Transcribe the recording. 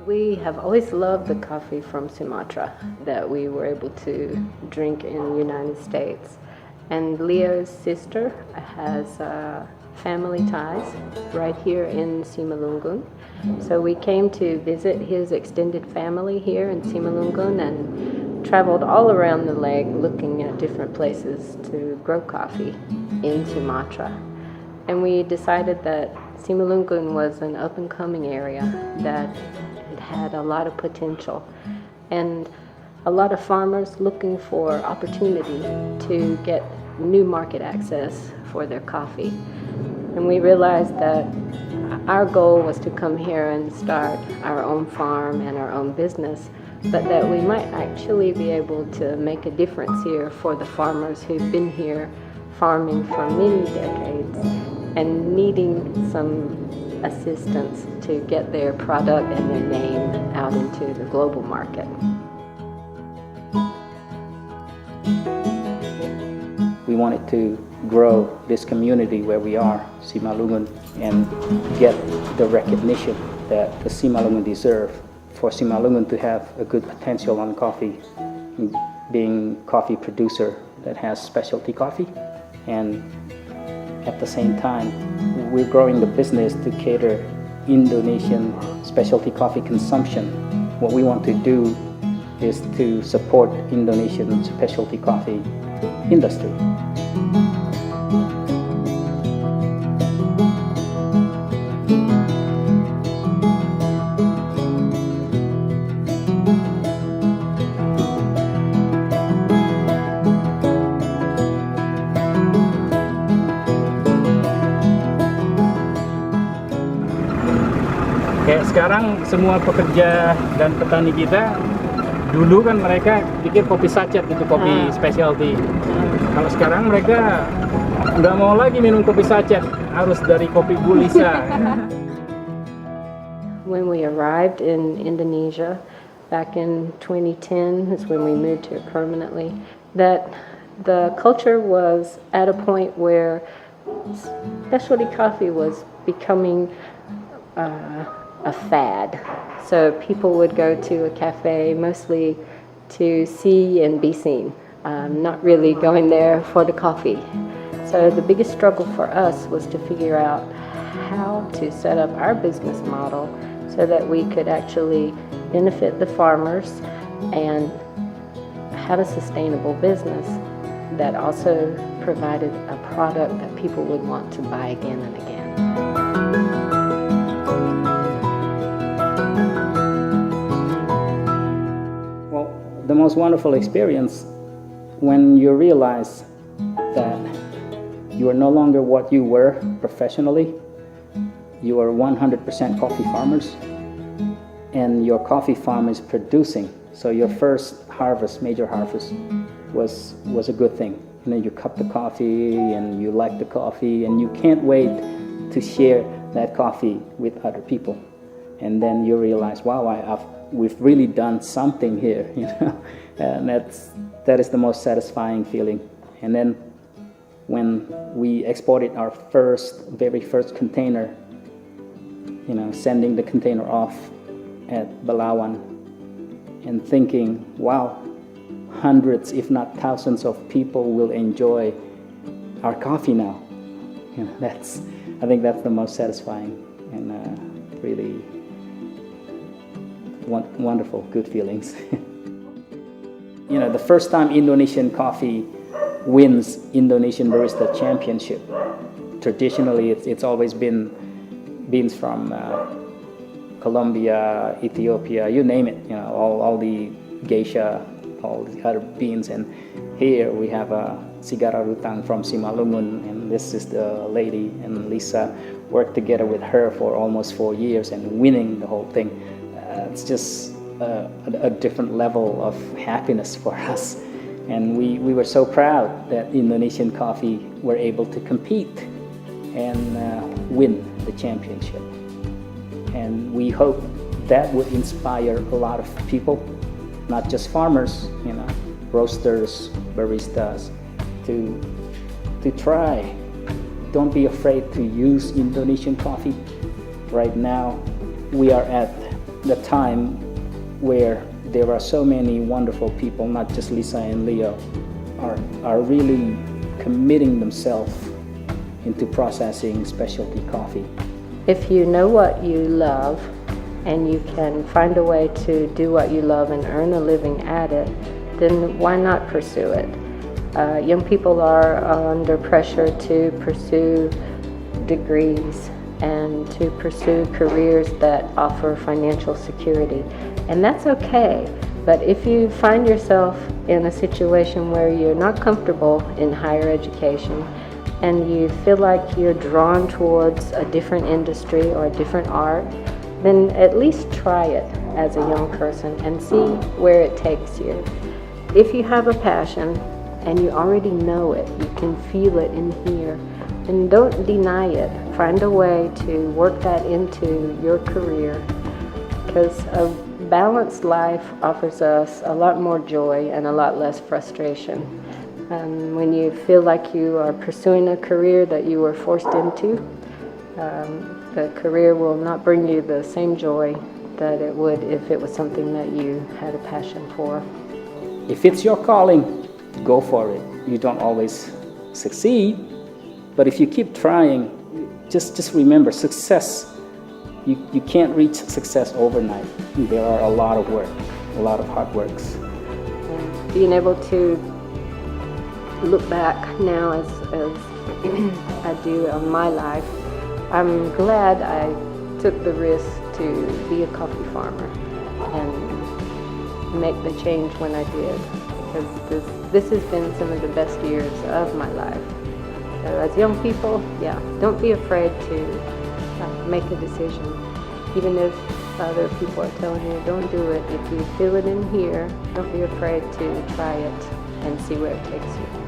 We have always loved the coffee from Sumatra that we were able to drink in the United States. And Leo's sister has family ties right here in Simalungun. So we came to visit his extended family here in Simalungun and traveled all around the lake looking at different places to grow coffee in Sumatra. And we decided that Simalungun was an up-and-coming area that it had a lot of potential and a lot of farmers looking for opportunity to get new market access for their coffee. And we realized that our goal was to come here and start our own farm and our own business, but that we might actually be able to make a difference here for the farmers who've been here farming for many decades and needing some assistance to get their product and their name out into the global market. We wanted to grow this community where we are, Simalungun, and get the recognition that the Simalungun deserve. For Simalungun to have a good potential on coffee, being coffee producer that has specialty coffee, and at the same time, we're growing the business to cater Indonesian specialty coffee consumption. What we want to do is to support Indonesian specialty coffee industry. Kayak sekarang semua pekerja dan petani kita, dulu kan mereka pikir kopi sachet itu kopi specialty. Kalau sekarang mereka nggak mau lagi minum kopi sachet, harus dari kopi Bu Lisa. When we arrived in Indonesia back in 2010 is when we moved here permanently, that the culture was at a point where specialty coffee was becoming a fad. So people would go to a cafe mostly to see and be seen, not really going there for the coffee. So the biggest struggle for us was to figure out how to set up our business model so that we could actually benefit the farmers and have a sustainable business that also provided a product that people would want to buy again and again. The most wonderful experience when you realize that you are no longer what you were professionally. You are 100% coffee farmers, and your coffee farm is producing. So your first harvest, major harvest, was a good thing. You know, you cup the coffee and you like the coffee, and you can't wait to share that coffee with other people. And then you realize, wow, we've really done something here, you know, and that is the most satisfying feeling. And then when we exported our very first container, you know, sending the container off at Balawan and thinking, wow, hundreds, if not thousands of people will enjoy our coffee now. You know, I think that's the most satisfying and really wonderful, good feelings. You know, the first time Indonesian coffee wins Indonesian Barista Championship. Traditionally, it's always been beans from Colombia, Ethiopia, you name it. You know, all the geisha, all the other beans. And here we have a Sigara Rutang from Simalungun, and this is the lady, and Lisa worked together with her for almost 4 years and winning the whole thing. It's just a different level of happiness for us. And we were so proud that Indonesian coffee were able to compete and win the championship. And we hope that would inspire a lot of people, not just farmers, you know, roasters, baristas, to try. Don't be afraid to use Indonesian coffee. Right now, we are at the time where there are so many wonderful people, not just Lisa and Leo, are really committing themselves into processing specialty coffee. If you know what you love and you can find a way to do what you love and earn a living at it, then why not pursue it? Young people are under pressure to pursue degrees and to pursue careers that offer financial security. And that's okay. But if you find yourself in a situation where you're not comfortable in higher education and you feel like you're drawn towards a different industry or a different art, then at least try it as a young person and see where it takes you. If you have a passion and you already know it, you can feel it in here, and don't deny it. Find a way to work that into your career, because a balanced life offers us a lot more joy and a lot less frustration. When you feel like you are pursuing a career that you were forced into, the career will not bring you the same joy that it would if it was something that you had a passion for. If it's your calling, go for it. You don't always succeed, but if you keep trying, just remember, success, you can't reach success overnight. There are a lot of work, a lot of hard works. And being able to look back now as I do on my life, I'm glad I took the risk to be a coffee farmer and make the change when I did, because this has been some of the best years of my life. So as young people, don't be afraid to make a decision. Even if other people are telling you don't do it, if you feel it in here, don't be afraid to try it and see where it takes you.